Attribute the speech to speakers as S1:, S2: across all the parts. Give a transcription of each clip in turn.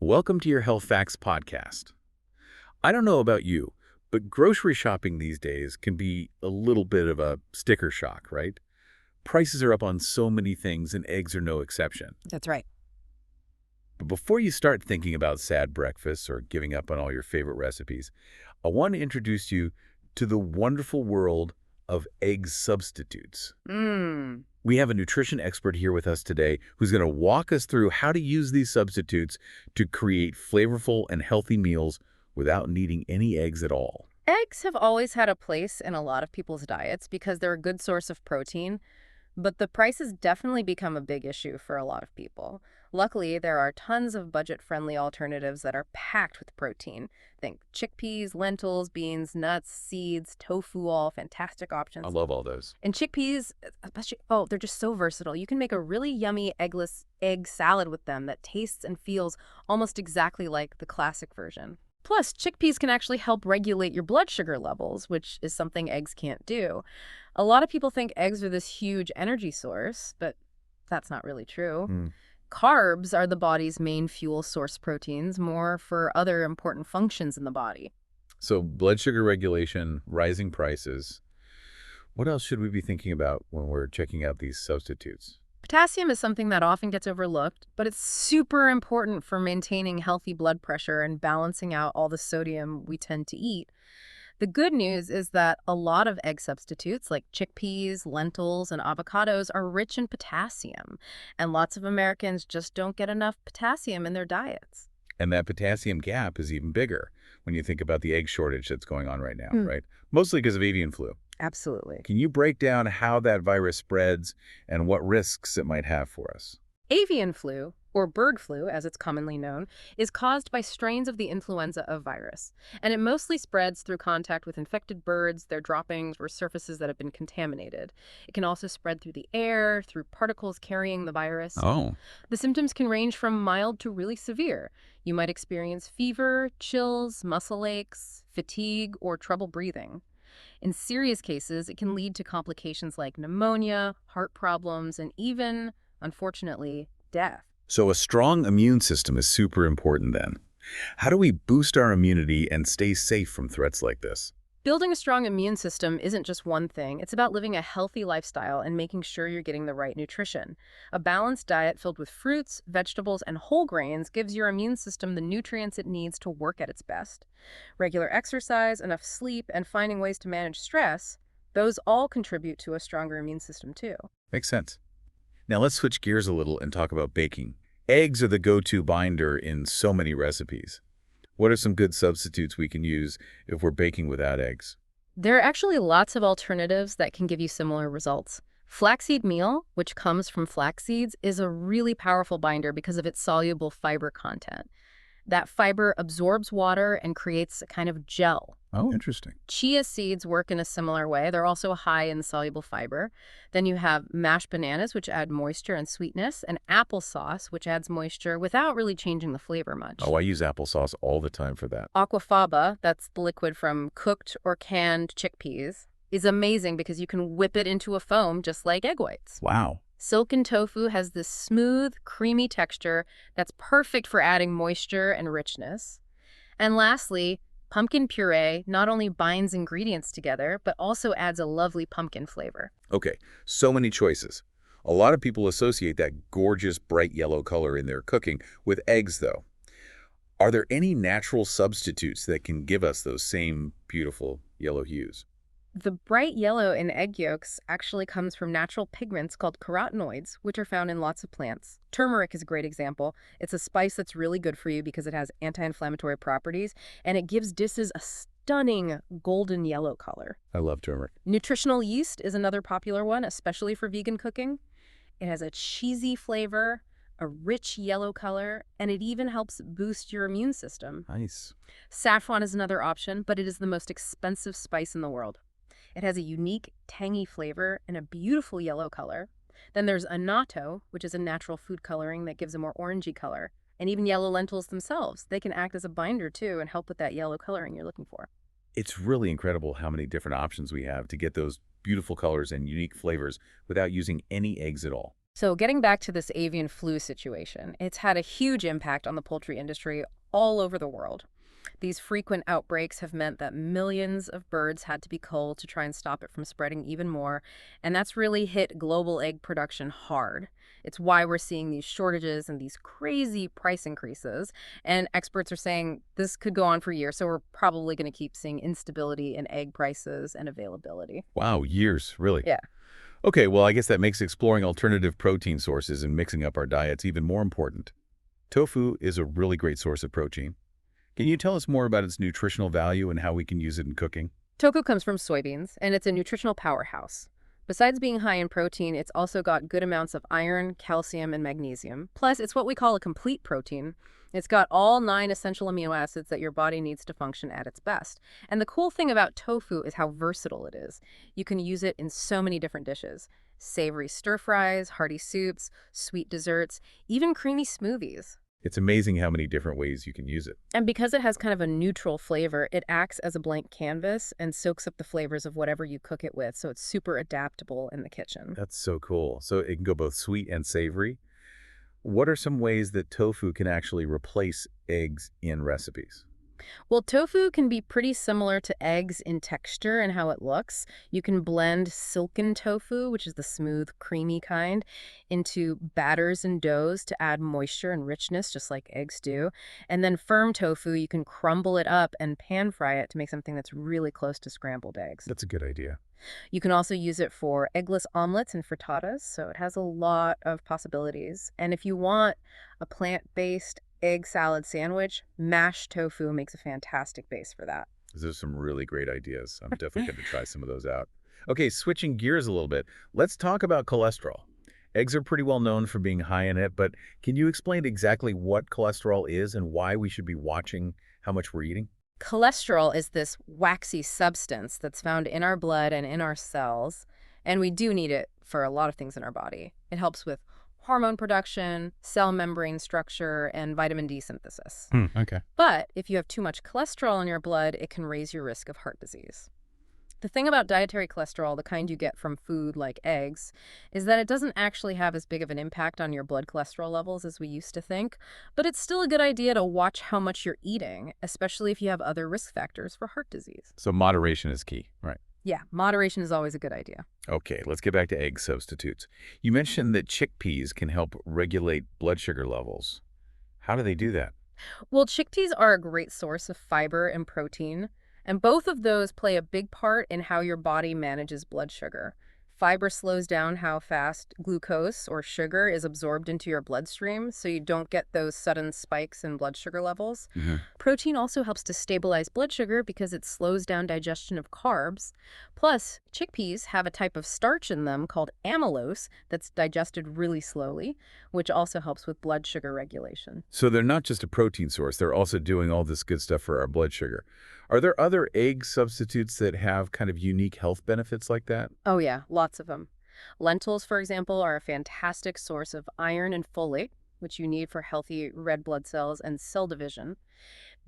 S1: Welcome to your Health Facts podcast. I don't know about you, but grocery shopping these days can be a little bit of a sticker shock, right? Prices are up on so many things, and eggs are no exception.
S2: That's right.
S1: But before you start thinking about sad breakfasts or giving up on all your favorite recipes, I want to introduce you to the wonderful world of egg substitutes.
S2: Mmm.
S1: We have a nutrition expert here with us today who's going to walk us through how to use these substitutes to create flavorful and healthy meals without needing any eggs at all.
S2: Eggs have always had a place in a lot of people's diets because they're a good source of protein, but the price has definitely become a big issue for a lot of people. Luckily, there are tons of budget-friendly alternatives that are packed with protein. Think chickpeas, lentils, beans, nuts, seeds, tofu, all fantastic options.
S1: I love all those.
S2: And chickpeas, especially, they're just so versatile. You can make a really yummy eggless egg salad with them that tastes and feels almost exactly like the classic version. Plus, chickpeas can actually help regulate your blood sugar levels, which is something eggs can't do. A lot of people think eggs are this huge energy source, but that's not really true. Carbs are the body's main fuel source proteins, more for other important functions in the body.
S1: So blood sugar regulation, rising prices. What else should we be thinking about when we're checking out these substitutes?
S2: Potassium is something that often gets overlooked, but it's super important for maintaining healthy blood pressure and balancing out all the sodium we tend to eat. The good news is that a lot of egg substitutes like chickpeas, lentils, and avocados are rich in potassium, and lots of Americans just don't get enough potassium in their diets.
S1: And that potassium gap is even bigger when you think about the egg shortage that's going on right now, right? Mostly because of avian flu.
S2: Absolutely.
S1: Can you break down how that virus spreads and what risks it might have for us?
S2: Avian flu, or bird flu as it's commonly known, is caused by strains of the influenza of virus, and it mostly spreads through contact with infected birds, their droppings, or surfaces that have been contaminated. It can also spread through the air, through particles carrying the virus.
S1: Oh,
S2: The symptoms can range from mild to really severe. You might experience fever, chills, muscle aches, fatigue, or trouble breathing. In serious cases, it can lead to complications like pneumonia, heart problems, and even, unfortunately, death.
S1: so a strong immune system is super important then. How do we boost our immunity and stay safe from threats like this?
S2: Building a strong immune system isn't just one thing. It's about living a healthy lifestyle and making sure you're getting the right nutrition. A balanced diet filled with fruits, vegetables, and whole grains gives your immune system the nutrients it needs to work at its best. Regular exercise, enough sleep, and finding ways to manage stress, those all contribute to a stronger immune system too.
S1: Makes sense. Now let's switch gears a little and talk about baking. Eggs are the go-to binder in so many recipes. What are some good substitutes we can use if we're baking without eggs?
S2: There are actually lots of alternatives that can give you similar results. Flaxseed meal, which comes from flax seeds, is a really powerful binder because of its soluble fiber content. That fiber absorbs water and creates a kind of gel.
S1: Oh, interesting.
S2: Chia seeds work in a similar way. They're also high in soluble fiber. Then you have mashed bananas, which add moisture and sweetness, and applesauce, which adds moisture without really changing the flavor much.
S1: Oh, I use applesauce all the time for that.
S2: Aquafaba, that's the liquid from cooked or canned chickpeas, is amazing because you can whip it into a foam just like egg whites.
S1: Wow.
S2: Silken tofu has this smooth, creamy texture that's perfect for adding moisture and richness. And lastly, pumpkin puree not only binds ingredients together, but also adds a lovely pumpkin flavor.
S1: Okay, so many choices. A lot of people associate that gorgeous bright yellow color in their cooking with eggs, though. Are there any natural substitutes that can give us those same beautiful yellow hues?
S2: The bright yellow in egg yolks actually comes from natural pigments called carotenoids, which are found in lots of plants. Turmeric is a great example. It's a spice that's really good for you because it has anti-inflammatory properties, and it gives dishes a stunning golden yellow color.
S1: I love turmeric.
S2: Nutritional yeast is another popular one, especially for vegan cooking. It has a cheesy flavor, a rich yellow color, and it even helps boost your immune system.
S1: Nice.
S2: Saffron is another option, but it is the most expensive spice in the world. It has a unique, tangy flavor and a beautiful yellow color. Then there's annatto, which is a natural food coloring that gives a more orangey color. And even yellow lentils themselves, they can act as a binder too and help with that yellow coloring you're looking for.
S1: It's really incredible how many different options we have to get those beautiful colors and unique flavors without using any eggs at all.
S2: So getting back to this avian flu situation, it's had a huge impact on the poultry industry all over the world. These frequent outbreaks have meant that millions of birds had to be culled to try and stop it from spreading even more, and that's really hit global egg production hard. It's why we're seeing these shortages and these crazy price increases, and experts are saying this could go on for years, so we're probably going to keep seeing instability in egg prices and availability.
S1: Wow, years, really.
S2: Yeah.
S1: Okay, well, I guess that makes exploring alternative protein sources and mixing up our diets even more important. Tofu is a really great source of protein. Can you tell us more about its nutritional value and how we can use it in cooking?
S2: Tofu comes from soybeans, and it's a nutritional powerhouse. Besides being high in protein, it's also got good amounts of iron, calcium, and magnesium. Plus, it's what we call a complete protein. It's got all 9 essential amino acids that your body needs to function at its best. And the cool thing about tofu is how versatile it is. You can use it in so many different dishes. Savory stir-fries, hearty soups, sweet desserts, even creamy smoothies.
S1: It's amazing how many different ways you can use it.
S2: And because it has kind of a neutral flavor, it acts as a blank canvas and soaks up the flavors of whatever you cook it with, so it's super adaptable in the kitchen.
S1: That's so cool. So it can go both sweet and savory. What are some ways that tofu can actually replace eggs in recipes?
S2: Well, tofu can be pretty similar to eggs in texture and how it looks. You can blend silken tofu, which is the smooth, creamy kind, into batters and doughs to add moisture and richness, just like eggs do. And then firm tofu, you can crumble it up and pan fry it to make something that's really close to scrambled eggs.
S1: That's a good idea.
S2: You can also use it for eggless omelets and frittatas, so it has a lot of possibilities. And if you want a plant-based egg salad sandwich, mashed tofu makes a fantastic base for that.
S1: Those are some really great ideas. I'm definitely going to try some of those out. Okay, switching gears a little bit, let's talk about cholesterol. Eggs are pretty well known for being high in it, but can you explain exactly what cholesterol is and why we should be watching how much we're eating?
S2: Cholesterol is this waxy substance that's found in our blood and in our cells, and we do need it for a lot of things in our body. It helps with hormone production, cell membrane structure, and vitamin D synthesis.
S1: Okay.
S2: But if you have too much cholesterol in your blood, it can raise your risk of heart disease. The thing about dietary cholesterol, the kind you get from food like eggs, is that it doesn't actually have as big of an impact on your blood cholesterol levels as we used to think, but it's still a good idea to watch how much you're eating, especially if you have other risk factors for heart disease.
S1: So moderation is key, right?
S2: Yeah, moderation is always a good idea.
S1: Okay, let's get back to egg substitutes. You mentioned that chickpeas can help regulate blood sugar levels. How do they do that?
S2: Well, chickpeas are a great source of fiber and protein, and both of those play a big part in how your body manages blood sugar. Fiber slows down how fast glucose or sugar is absorbed into your bloodstream, so you don't get those sudden spikes in blood sugar levels. Protein also helps to stabilize blood sugar because it slows down digestion of carbs. Plus, chickpeas have a type of starch in them called amylose that's digested really slowly, which also helps with blood sugar regulation.
S1: So they're not just a protein source, they're also doing all this good stuff for our blood sugar. Are there other egg substitutes that have kind of unique health benefits like that?
S2: Oh yeah, lots of them. Lentils, for example, are a fantastic source of iron and folate, which you need for healthy red blood cells and cell division.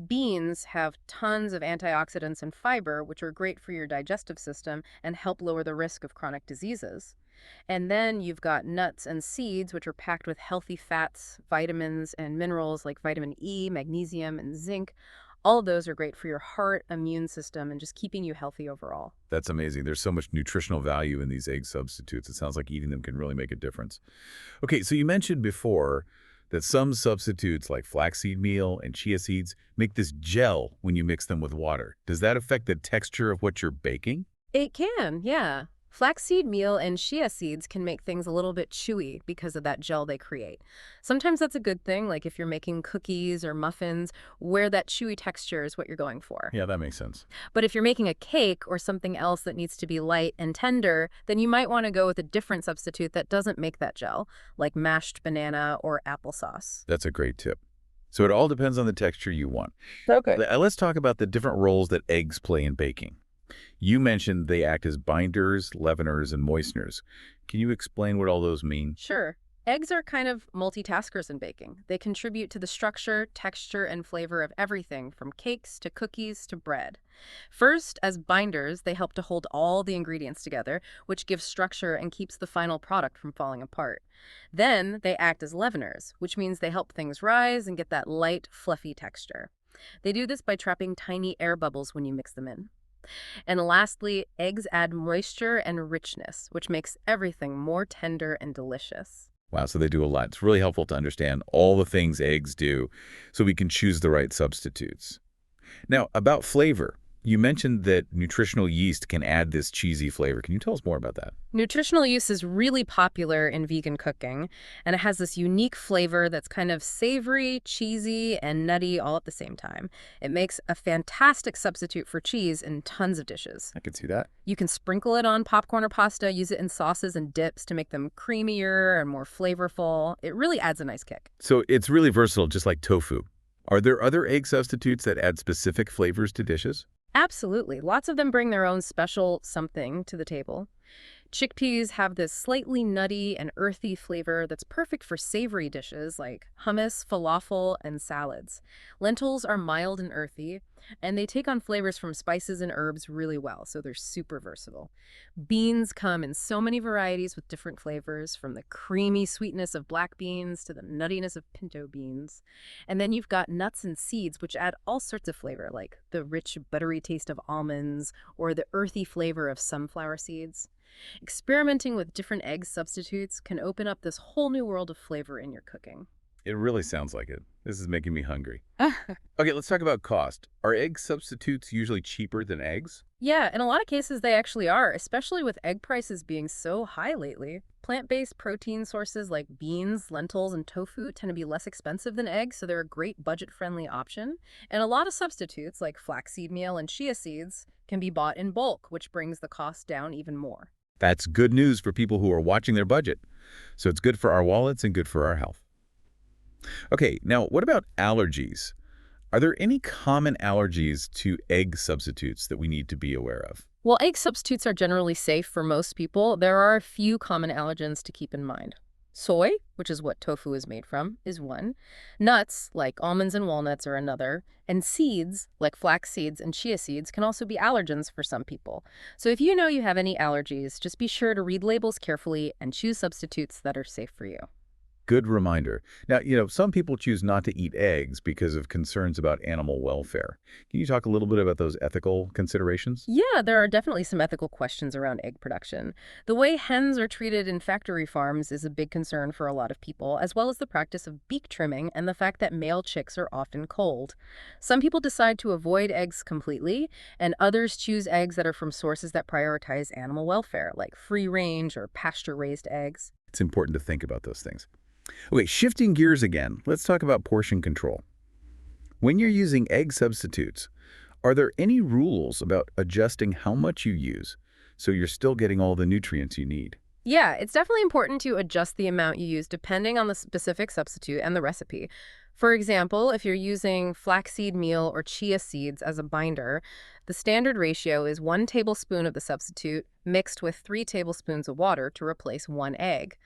S2: Beans have tons of antioxidants and fiber, which are great for your digestive system and help lower the risk of chronic diseases. And then you've got nuts and seeds, which are packed with healthy fats, vitamins, and minerals like vitamin E, magnesium, and zinc. All of those are great for your heart, immune system, and just keeping you healthy overall.
S1: That's amazing. There's so much nutritional value in these egg substitutes. It sounds like eating them can really make a difference. Okay, so you mentioned before that some substitutes like flaxseed meal and chia seeds make this gel when you mix them with water. Does that affect the texture of what you're baking?
S2: It can, yeah. Flaxseed meal and chia seeds can make things a little bit chewy because of that gel they create. Sometimes that's a good thing, like if you're making cookies or muffins, where that chewy texture is what you're going for.
S1: Yeah, that makes sense.
S2: But if you're making a cake or something else that needs to be light and tender, then you might want to go with a different substitute that doesn't make that gel, like mashed banana or applesauce.
S1: That's a great tip. So it all depends on the texture you want.
S2: Okay.
S1: Let's talk about the different roles that eggs play in baking. You mentioned they act as binders, leaveners, and moisteners. Can you explain what all those mean?
S2: Sure. Eggs are kind of multitaskers in baking. They contribute to the structure, texture, and flavor of everything from cakes to cookies to bread. First, as binders, they help to hold all the ingredients together, which gives structure and keeps the final product from falling apart. Then, they act as leaveners, which means they help things rise and get that light, fluffy texture. They do this by trapping tiny air bubbles when you mix them in. And lastly, eggs add moisture and richness, which makes everything more tender and delicious.
S1: Wow, so they do a lot. It's really helpful to understand all the things eggs do so we can choose the right substitutes. Now, about flavor, you mentioned that nutritional yeast can add this cheesy flavor. Can you tell us more about that?
S2: Nutritional yeast is really popular in vegan cooking, and it has this unique flavor that's kind of savory, cheesy, and nutty all at the same time. It makes a fantastic substitute for cheese in tons of dishes.
S1: I can see that.
S2: You can sprinkle it on popcorn or pasta, use it in sauces and dips to make them creamier and more flavorful. It really adds a nice kick.
S1: So it's really versatile, just like tofu. Are there other egg substitutes that add specific flavors to dishes?
S2: Absolutely. Lots of them bring their own special something to the table. Chickpeas have this slightly nutty and earthy flavor that's perfect for savory dishes like hummus, falafel, and salads. Lentils are mild and earthy, and they take on flavors from spices and herbs really well, so they're super versatile. Beans come in so many varieties with different flavors, from the creamy sweetness of black beans to the nuttiness of pinto beans. And then you've got nuts and seeds, which add all sorts of flavor, like the rich, buttery taste of almonds or the earthy flavor of sunflower seeds. Experimenting with different egg substitutes can open up this whole new world of flavor in your cooking.
S1: It really sounds like it. This is making me hungry. Okay, let's talk about cost. Are egg substitutes usually cheaper than eggs?
S2: Yeah, in a lot of cases they actually are, especially with egg prices being so high lately. Plant-based protein sources like beans, lentils, and tofu tend to be less expensive than eggs, so they're a great budget-friendly option. And a lot of substitutes like flaxseed meal and chia seeds can be bought in bulk, which brings the cost down even more.
S1: That's good news for people who are watching their budget. So it's good for our wallets and good for our health. Okay, now what about allergies? Are there any common allergies to egg substitutes that we need to be aware of?
S2: While egg substitutes are generally safe for most people, there are a few common allergens to keep in mind. Soy, which is what tofu is made from, is one. Nuts, like almonds and walnuts, are another. And seeds, like flax seeds and chia seeds, can also be allergens for some people. So if you know you have any allergies, just be sure to read labels carefully and choose substitutes that are safe for you.
S1: Good reminder. Now, some people choose not to eat eggs because of concerns about animal welfare. Can you talk a little bit about those ethical considerations?
S2: Yeah, there are definitely some ethical questions around egg production. The way hens are treated in factory farms is a big concern for a lot of people, as well as the practice of beak trimming and the fact that male chicks are often cold. Some people decide to avoid eggs completely, and others choose eggs that are from sources that prioritize animal welfare, like free-range or pasture-raised eggs.
S1: It's important to think about those things. Okay, shifting gears again, let's talk about portion control. When you're using egg substitutes, are there any rules about adjusting how much you use so you're still getting all the nutrients you need?
S2: Yeah, it's definitely important to adjust the amount you use depending on the specific substitute and the recipe. For example, if you're using flaxseed meal or chia seeds as a binder, the standard ratio is 1 tablespoon of the substitute mixed with 3 tablespoons of water to replace 1 egg.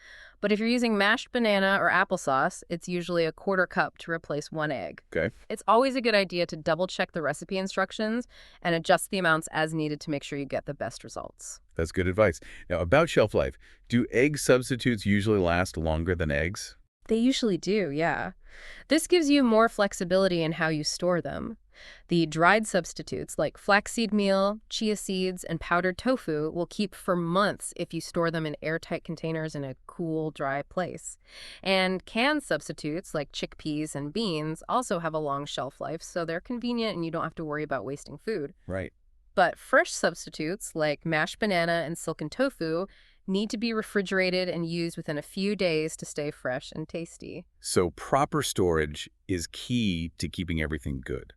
S2: But if you're using mashed banana or applesauce, it's usually a 1/4 cup to replace 1 egg.
S1: Okay.
S2: It's always a good idea to double-check the recipe instructions and adjust the amounts as needed to make sure you get the best results.
S1: That's good advice. Now, about shelf life, do egg substitutes usually last longer than eggs?
S2: They usually do, yeah. This gives you more flexibility in how you store them. The dried substitutes like flaxseed meal, chia seeds, and powdered tofu will keep for months if you store them in airtight containers in a cool, dry place. And canned substitutes like chickpeas and beans also have a long shelf life, so they're convenient and you don't have to worry about wasting food.
S1: Right.
S2: But fresh substitutes like mashed banana and silken tofu need to be refrigerated and used within a few days to stay fresh and tasty.
S1: So proper storage is key to keeping everything good.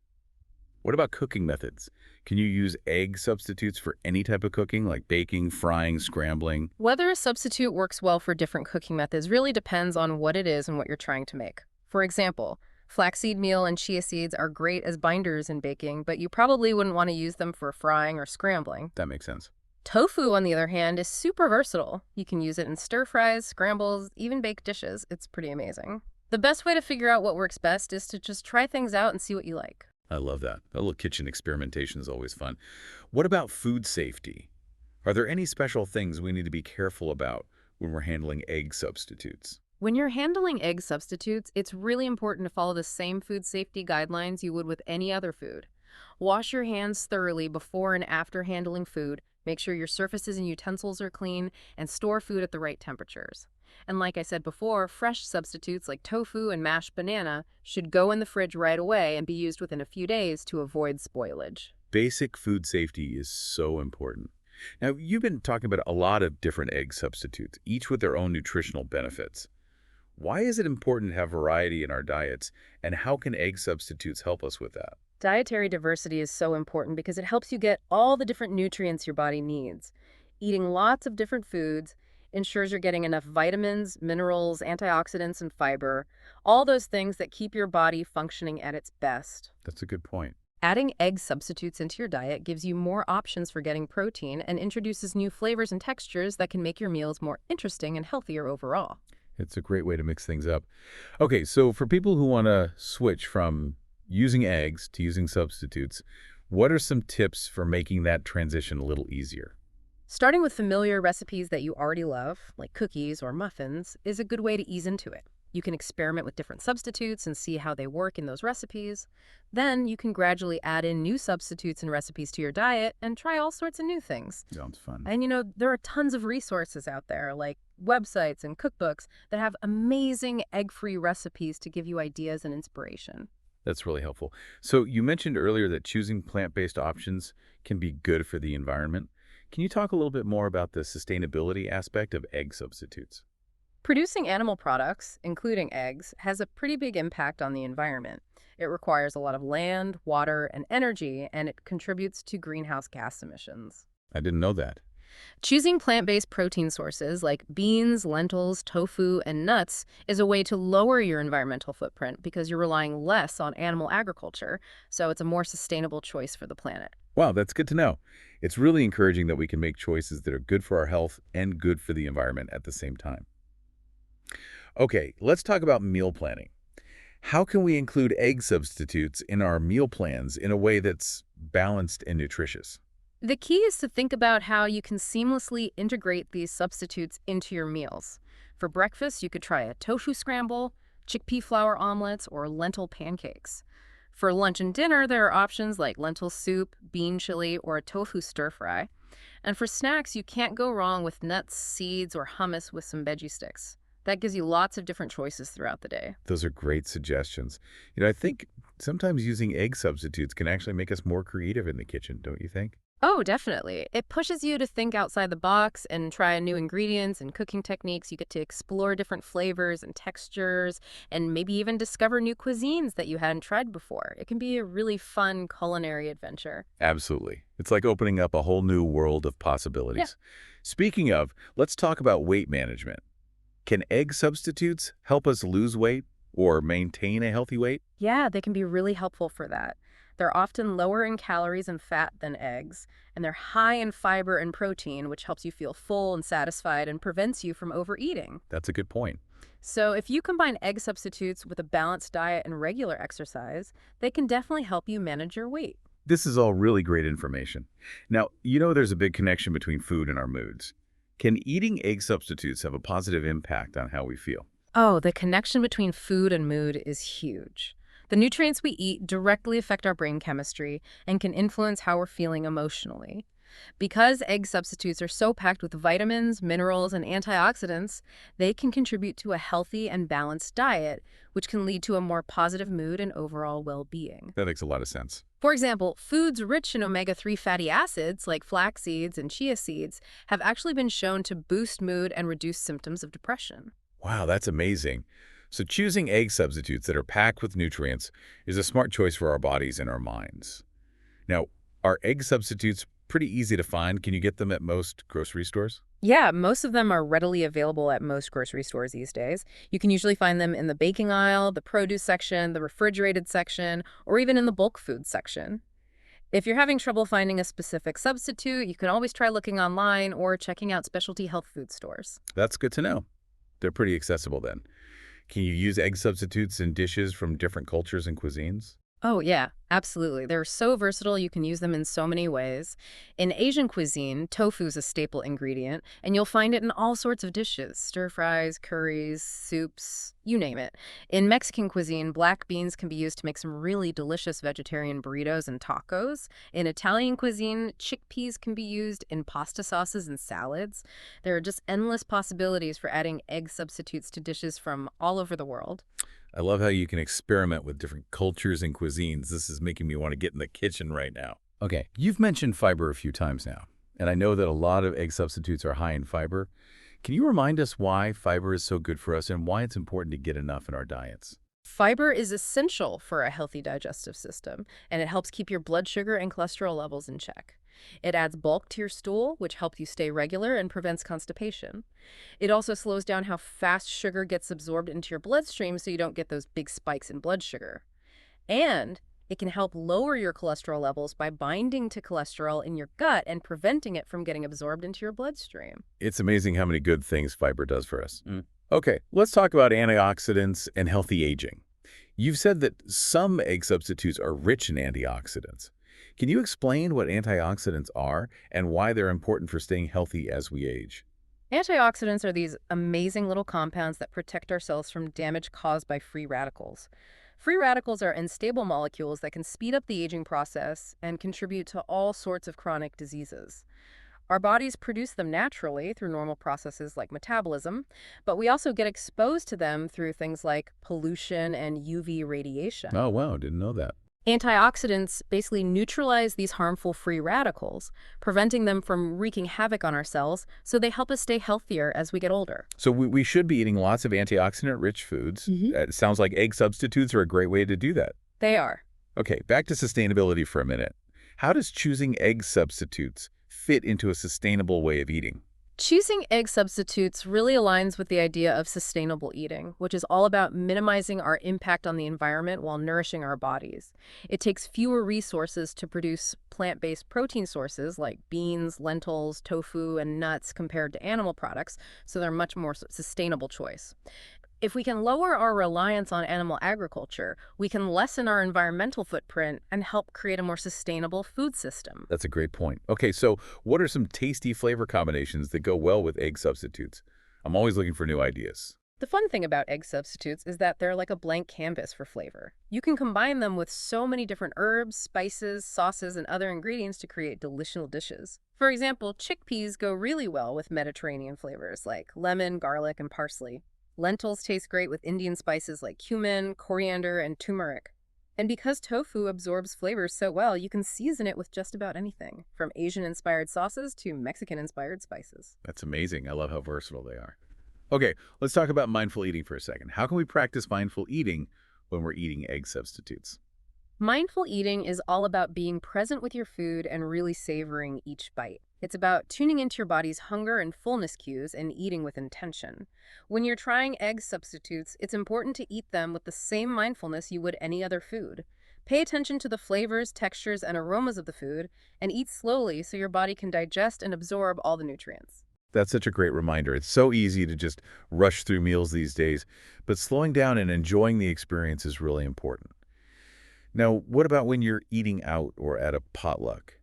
S1: What about cooking methods? Can you use egg substitutes for any type of cooking, like baking, frying, scrambling?
S2: Whether a substitute works well for different cooking methods really depends on what it is and what you're trying to make. For example, flaxseed meal and chia seeds are great as binders in baking, but you probably wouldn't want to use them for frying or scrambling.
S1: That makes sense.
S2: Tofu, on the other hand, is super versatile. You can use it in stir-fries, scrambles, even baked dishes. It's pretty amazing. The best way to figure out what works best is to just try things out and see what you like.
S1: I love that. A little kitchen experimentation is always fun. What about food safety? Are there any special things we need to be careful about when we're handling egg substitutes?
S2: When you're handling egg substitutes, it's really important to follow the same food safety guidelines you would with any other food. Wash your hands thoroughly before and after handling food, make sure your surfaces and utensils are clean, and store food at the right temperatures. And like I said before, fresh substitutes like tofu and mashed banana should go in the fridge right away and be used within a few days to avoid spoilage.
S1: Basic food safety is so important. Now, you've been talking about a lot of different egg substitutes, each with their own nutritional benefits. Why is it important to have variety in our diets, and how can egg substitutes help us with that?
S2: Dietary diversity is so important because it helps you get all the different nutrients your body needs. Eating lots of different foods ensures you're getting enough vitamins, minerals, antioxidants, and fiber, all those things that keep your body functioning at its best.
S1: That's a good point.
S2: Adding egg substitutes into your diet gives you more options for getting protein and introduces new flavors and textures that can make your meals more interesting and healthier overall.
S1: It's a great way to mix things up. Okay, so for people who want to switch from using eggs to using substitutes, what are some tips for making that transition a little easier?
S2: Starting with familiar recipes that you already love, like cookies or muffins, is a good way to ease into it. You can experiment with different substitutes and see how they work in those recipes. Then you can gradually add in new substitutes and recipes to your diet and try all sorts of new things.
S1: Sounds fun.
S2: And there are tons of resources out there, like websites and cookbooks that have amazing egg-free recipes to give you ideas and inspiration.
S1: That's really helpful. So you mentioned earlier that choosing plant-based options can be good for the environment. Can you talk a little bit more about the sustainability aspect of egg substitutes?
S2: Producing animal products, including eggs, has a pretty big impact on the environment. It requires a lot of land, water, and energy, and it contributes to greenhouse gas emissions.
S1: I didn't know that.
S2: Choosing plant-based protein sources like beans, lentils, tofu, and nuts is a way to lower your environmental footprint because you're relying less on animal agriculture, so it's a more sustainable choice for the planet.
S1: Wow, that's good to know. It's really encouraging that we can make choices that are good for our health and good for the environment at the same time. Okay, let's talk about meal planning. How can we include egg substitutes in our meal plans in a way that's balanced and nutritious?
S2: The key is to think about how you can seamlessly integrate these substitutes into your meals. For breakfast, you could try a tofu scramble, chickpea flour omelets, or lentil pancakes. For lunch and dinner, there are options like lentil soup, bean chili, or a tofu stir-fry. And for snacks, you can't go wrong with nuts, seeds, or hummus with some veggie sticks. That gives you lots of different choices throughout the day.
S1: Those are great suggestions. I think sometimes using egg substitutes can actually make us more creative in the kitchen, don't you think?
S2: Oh, definitely. It pushes you to think outside the box and try new ingredients and cooking techniques. You get to explore different flavors and textures and maybe even discover new cuisines that you hadn't tried before. It can be a really fun culinary adventure.
S1: Absolutely. It's like opening up a whole new world of possibilities.
S2: Yeah.
S1: Speaking of, let's talk about weight management. Can egg substitutes help us lose weight or maintain a healthy weight?
S2: Yeah, they can be really helpful for that. They're often lower in calories and fat than eggs, and they're high in fiber and protein, which helps you feel full and satisfied and prevents you from overeating.
S1: That's a good point.
S2: So if you combine egg substitutes with a balanced diet and regular exercise, they can definitely help you manage your weight.
S1: This is all really great information. Now, there's a big connection between food and our moods. Can eating egg substitutes have a positive impact on how we feel?
S2: Oh, the connection between food and mood is huge. The nutrients we eat directly affect our brain chemistry and can influence how we're feeling emotionally. Because egg substitutes are so packed with vitamins, minerals, and antioxidants, they can contribute to a healthy and balanced diet, which can lead to a more positive mood and overall well-being.
S1: That makes a lot of sense.
S2: For example, foods rich in omega-3 fatty acids, like flax seeds and chia seeds, have actually been shown to boost mood and reduce symptoms of depression.
S1: Wow, that's amazing. So choosing egg substitutes that are packed with nutrients is a smart choice for our bodies and our minds. Now, are egg substitutes pretty easy to find? Can you get them at most grocery stores?
S2: Yeah, most of them are readily available at most grocery stores these days. You can usually find them in the baking aisle, the produce section, the refrigerated section, or even in the bulk food section. If you're having trouble finding a specific substitute, you can always try looking online or checking out specialty health food stores.
S1: That's good to know. They're pretty accessible then. Can you use egg substitutes in dishes from different cultures and cuisines?
S2: Oh, yeah, absolutely. They're so versatile, you can use them in so many ways. In Asian cuisine, tofu is a staple ingredient, and you'll find it in all sorts of dishes: stir fries, curries, soups, you name it. In Mexican cuisine, black beans can be used to make some really delicious vegetarian burritos and tacos. In Italian cuisine, chickpeas can be used in pasta sauces and salads. There are just endless possibilities for adding egg substitutes to dishes from all over the world.
S1: I love how you can experiment with different cultures and cuisines. This is making me want to get in the kitchen right now. Okay, you've mentioned fiber a few times now, and I know that a lot of egg substitutes are high in fiber. Can you remind us why fiber is so good for us and why it's important to get enough in our diets?
S2: Fiber is essential for a healthy digestive system, and it helps keep your blood sugar and cholesterol levels in check. It adds bulk to your stool, which helps you stay regular and prevents constipation. It also slows down how fast sugar gets absorbed into your bloodstream so you don't get those big spikes in blood sugar. And it can help lower your cholesterol levels by binding to cholesterol in your gut and preventing it from getting absorbed into your bloodstream.
S1: It's amazing how many good things fiber does for us. Okay, let's talk about antioxidants and healthy aging. You've said that some egg substitutes are rich in antioxidants. Can you explain what antioxidants are and why they're important for staying healthy as we age?
S2: Antioxidants are these amazing little compounds that protect our cells from damage caused by free radicals. Free radicals are unstable molecules that can speed up the aging process and contribute to all sorts of chronic diseases. Our bodies produce them naturally through normal processes like metabolism, but we also get exposed to them through things like pollution and UV radiation.
S1: Oh, wow, didn't know that.
S2: Antioxidants basically neutralize these harmful free radicals, preventing them from wreaking havoc on our cells, so they help us stay healthier as we get older.
S1: So we should be eating lots of antioxidant-rich foods. It sounds like egg substitutes are a great way to do that.
S2: They are.
S1: Okay, back to sustainability for a minute. How does choosing egg substitutes fit into a sustainable way of eating?
S2: Choosing egg substitutes really aligns with the idea of sustainable eating, which is all about minimizing our impact on the environment while nourishing our bodies. It takes fewer resources to produce plant-based protein sources like beans, lentils, tofu, and nuts compared to animal products, so they're a much more sustainable choice. If we can lower our reliance on animal agriculture, we can lessen our environmental footprint and help create a more sustainable food system.
S1: That's a great point. Okay, so what are some tasty flavor combinations that go well with egg substitutes? I'm always looking for new ideas.
S2: The fun thing about egg substitutes is that they're like a blank canvas for flavor. You can combine them with so many different herbs, spices, sauces, and other ingredients to create delicious dishes. For example, chickpeas go really well with Mediterranean flavors like lemon, garlic, and parsley. Lentils taste great with Indian spices like cumin, coriander, and turmeric. And because tofu absorbs flavors so well, you can season it with just about anything, from Asian-inspired sauces to Mexican-inspired spices.
S1: That's amazing. I love how versatile they are. Okay, let's talk about mindful eating for a second. How can we practice mindful eating when we're eating egg substitutes?
S2: Mindful eating is all about being present with your food and really savoring each bite. It's about tuning into your body's hunger and fullness cues and eating with intention. When you're trying egg substitutes, it's important to eat them with the same mindfulness you would any other food. Pay attention to the flavors, textures, and aromas of the food, and eat slowly so your body can digest and absorb all the nutrients.
S1: That's such a great reminder. It's so easy to just rush through meals these days, but slowing down and enjoying the experience is really important. Now, what about when you're eating out or at a potluck?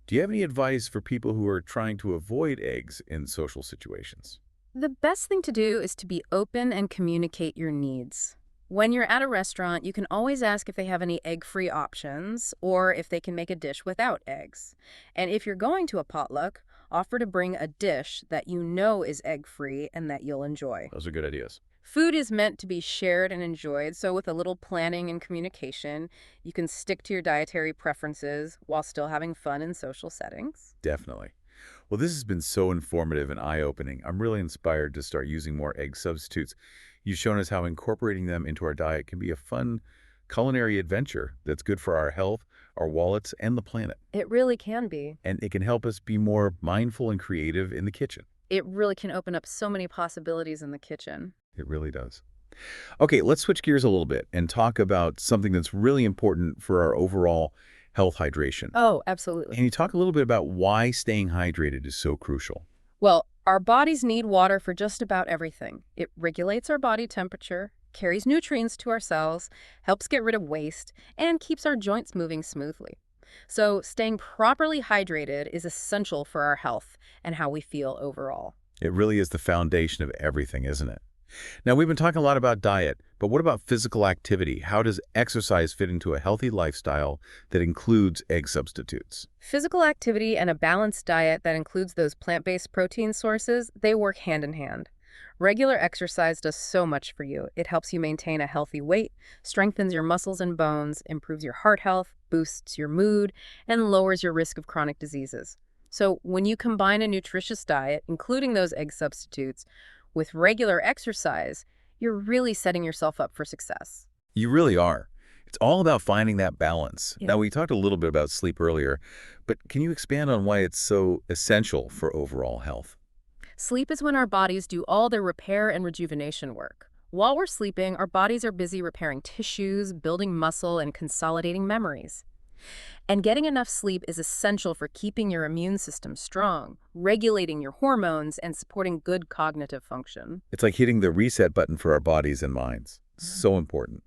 S1: Do you have any advice for people who are trying to avoid eggs in social situations?
S2: The best thing to do is to be open and communicate your needs. When you're at a restaurant, you can always ask if they have any egg-free options or if they can make a dish without eggs. And if you're going to a potluck, offer to bring a dish that you know is egg-free and that you'll enjoy.
S1: Those are good ideas.
S2: Food is meant to be shared and enjoyed, so with a little planning and communication, you can stick to your dietary preferences while still having fun in social settings.
S1: Definitely. Well, this has been so informative and eye-opening. I'm really inspired to start using more egg substitutes. You've shown us how incorporating them into our diet can be a fun culinary adventure that's good for our health, our wallets, and the planet.
S2: It really can be.
S1: And it can help us be more mindful and creative in the kitchen.
S2: It really can open up so many possibilities in the kitchen.
S1: It really does. Okay, let's switch gears a little bit and talk about something that's really important for our overall health hydration.
S2: Oh, absolutely.
S1: Can you talk a little bit about why staying hydrated is so crucial?
S2: Well, our bodies need water for just about everything. It regulates our body temperature, carries nutrients to our cells, helps get rid of waste, and keeps our joints moving smoothly. So, staying properly hydrated is essential for our health and how we feel overall.
S1: It really is the foundation of everything, isn't it? Now, we've been talking a lot about diet, but what about physical activity? How does exercise fit into a healthy lifestyle that includes egg substitutes?
S2: Physical activity and a balanced diet that includes those plant-based protein sources, they work hand in hand. Regular exercise does so much for you. It helps you maintain a healthy weight, strengthens your muscles and bones, improves your heart health, boosts your mood, and lowers your risk of chronic diseases. So when you combine a nutritious diet, including those egg substitutes, with regular exercise, you're really setting yourself up for success.
S1: You really are. It's all about finding that balance.
S2: Yeah.
S1: Now, we talked a little bit about sleep earlier, but can you expand on why it's so essential for overall health?
S2: Sleep is when our bodies do all their repair and rejuvenation work. While we're sleeping, our bodies are busy repairing tissues, building muscle, and consolidating memories. And getting enough sleep is essential for keeping your immune system strong, regulating your hormones, and supporting good cognitive function.
S1: It's like hitting the reset button for our bodies and minds. So important.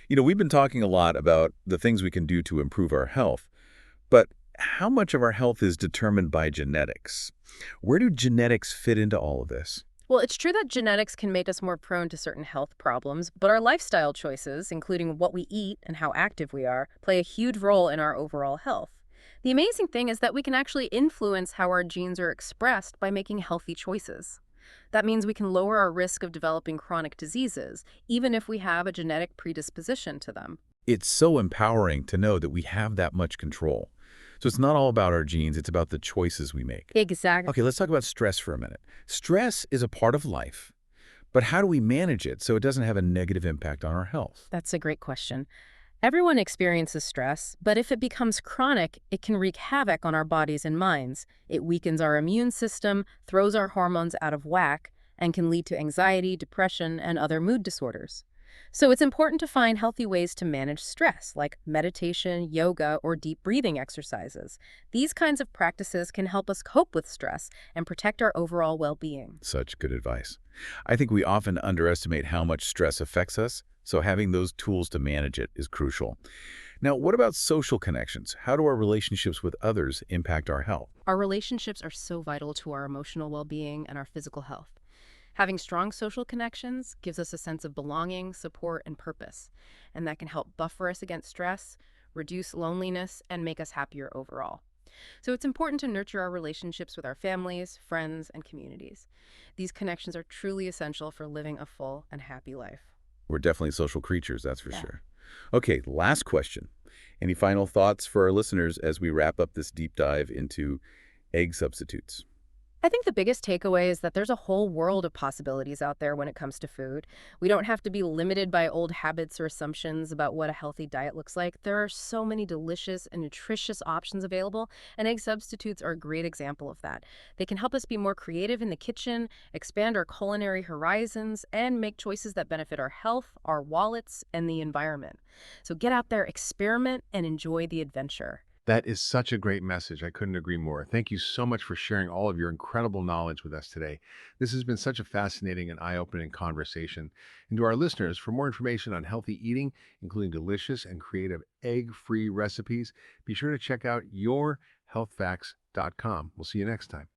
S1: We've been talking a lot about the things we can do to improve our health, but how much of our health is determined by genetics? Where do genetics fit into all of this?
S2: Well, it's true that genetics can make us more prone to certain health problems, but our lifestyle choices, including what we eat and how active we are, play a huge role in our overall health. The amazing thing is that we can actually influence how our genes are expressed by making healthy choices. That means we can lower our risk of developing chronic diseases, even if we have a genetic predisposition to them.
S1: It's so empowering to know that we have that much control. So it's not all about our genes, it's about the choices we make.
S2: Exactly.
S1: Okay, let's talk about stress for a minute. Stress is a part of life, but how do we manage it so it doesn't have a negative impact on our health?
S2: That's a great question. Everyone experiences stress, but if it becomes chronic, it can wreak havoc on our bodies and minds. It weakens our immune system, throws our hormones out of whack, and can lead to anxiety, depression, and other mood disorders. So it's important to find healthy ways to manage stress, like meditation, yoga, or deep breathing exercises. These kinds of practices can help us cope with stress and protect our overall well-being.
S1: Such good advice. I think we often underestimate how much stress affects us, so having those tools to manage it is crucial. Now, what about social connections? How do our relationships with others impact our health?
S2: Our relationships are so vital to our emotional well-being and our physical health. Having strong social connections gives us a sense of belonging, support, and purpose, and that can help buffer us against stress, reduce loneliness, and make us happier overall. So it's important to nurture our relationships with our families, friends, and communities. These connections are truly essential for living a full and happy life.
S1: We're definitely social creatures, that's for
S2: Yeah.
S1: sure. Okay, last question. Any final thoughts for our listeners as we wrap up this deep dive into egg substitutes?
S2: I think the biggest takeaway is that there's a whole world of possibilities out there when it comes to food. We don't have to be limited by old habits or assumptions about what a healthy diet looks like. There are so many delicious and nutritious options available, and egg substitutes are a great example of that. They can help us be more creative in the kitchen, expand our culinary horizons, and make choices that benefit our health, our wallets, and the environment. So get out there, experiment, and enjoy the adventure.
S3: That is such a great message. I couldn't agree more. Thank you so much for sharing all of your incredible knowledge with us today. This has been such a fascinating and eye-opening conversation. And to our listeners, for more information on healthy eating, including delicious and creative egg-free recipes, be sure to check out yourhealthfacts.com. We'll see you next time.